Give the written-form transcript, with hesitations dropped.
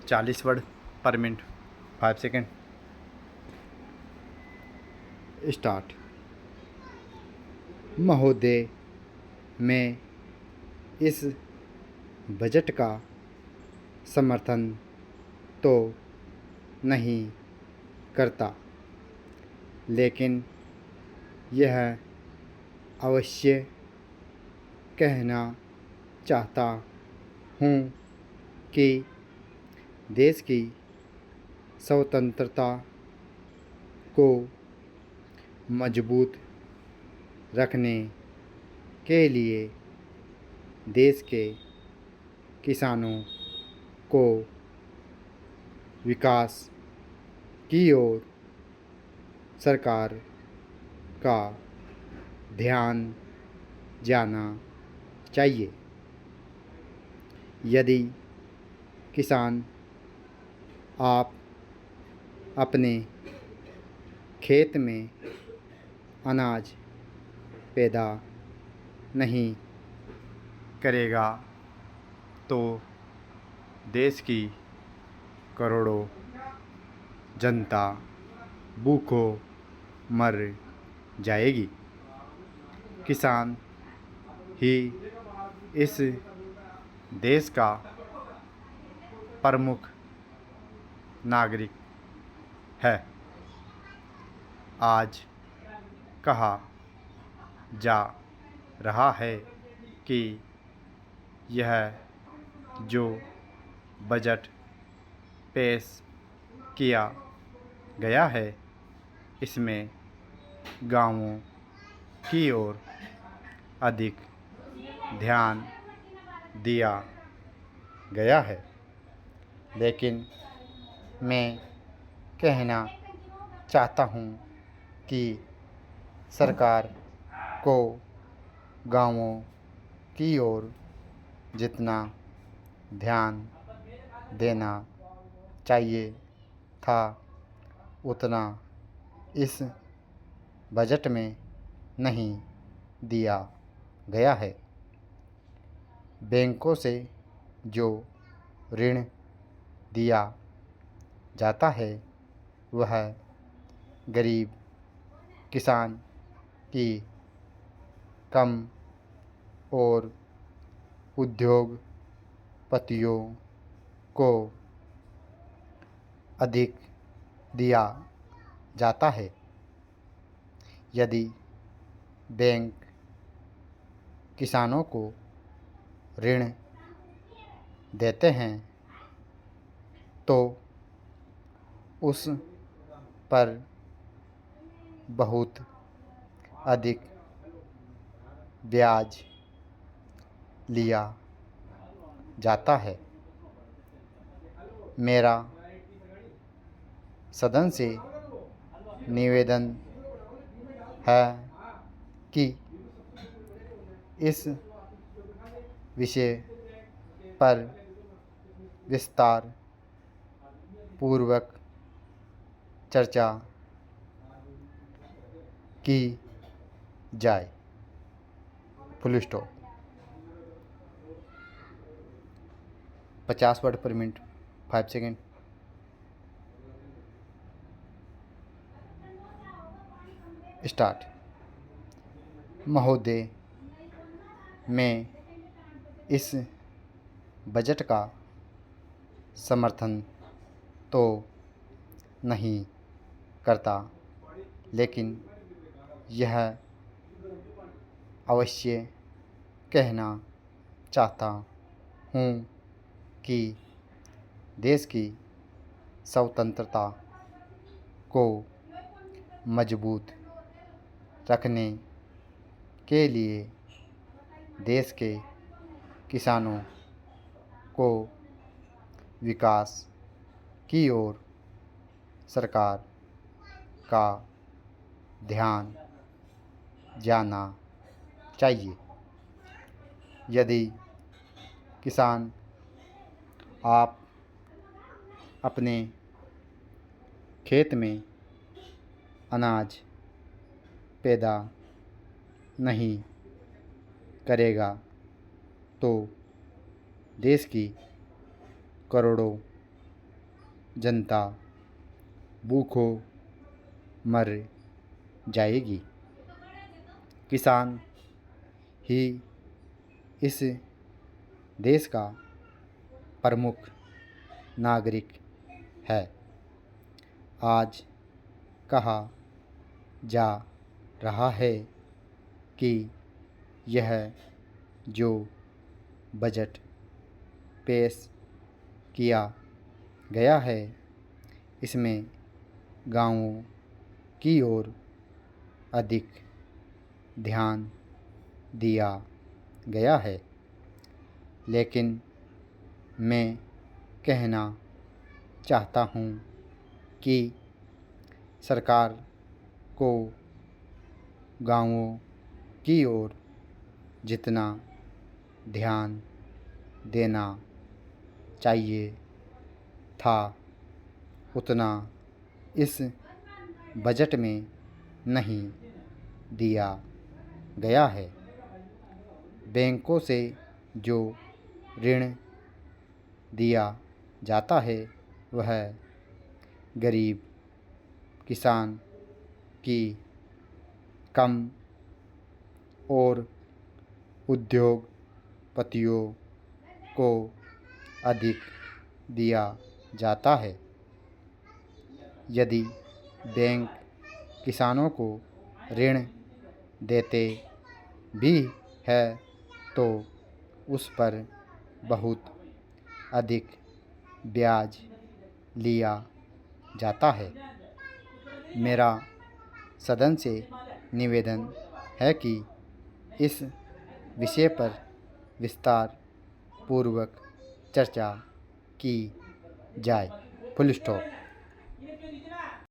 40 word पर minute 5 second start. महोदय, मैं इस बजट का समर्थन तो नहीं करता, लेकिन यह अवश्य कहना चाहता हूँ कि देश की स्वतंत्रता को मजबूत रखने के लिए देश के किसानों को विकास की ओर सरकार का ध्यान जाना चाहिए। यदि किसान आप अपने खेत में अनाज पैदा नहीं करेगा तो देश की करोड़ों जनता भूखों मर जाएगी। किसान ही इस देश का प्रमुख नागरिक है। आज कहा जा रहा है कि यह जो बजट पेश किया गया है, इसमें गाँवों की ओर अधिक ध्यान दिया गया है, लेकिन मैं कहना चाहता हूँ कि सरकार को गाँवों की ओर जितना ध्यान देना चाहिए था, उतना इस बजट में नहीं दिया गया है। बैंकों से जो ऋण दिया जाता है, वह गरीब किसान की कम और उद्योगपतियों को अधिक दिया जाता है। यदि बैंक किसानों को ऋण देते हैं तो उस पर बहुत अधिक ब्याज लिया जाता है। मेरा सदन से निवेदन है कि इस विषय पर विस्तार पूर्वक चर्चा की जाए। Full stop. 50 वर्ड पर मिनट 5 सेकेंड स्टार्ट। महोदय, मैं इस बजट का समर्थन तो नहीं करता, लेकिन यह अवश्य कहना चाहता हूँ कि देश की स्वतंत्रता को मजबूत रखने के लिए देश के किसानों को विकास की ओर सरकार का ध्यान जाना चाहिए। यदि किसान आप अपने खेत में अनाज पैदा नहीं करेगा तो देश की करोड़ों जनता भूखों मर जाएगी। किसान ही इस देश का प्रमुख नागरिक है। आज कहा जा रहा है कि यह जो बजट पेश किया गया है इसमें गांवों की ओर अधिक ध्यान दिया गया है, लेकिन मैं कहना चाहता हूँ कि सरकार को गांवों की ओर जितना ध्यान देना चाहिए था उतना इस बजट में नहीं दिया गया है। बैंकों से जो ऋण दिया जाता है वह गरीब किसान की कम और उद्योगपतियों को अधिक दिया जाता है। यदि बैंक किसानों को ऋण देते भी है तो उस पर बहुत अधिक ब्याज लिया जाता है। मेरा सदन से निवेदन है कि इस विषय पर विस्तार पूर्वक चर्चा की जाए। Full stop.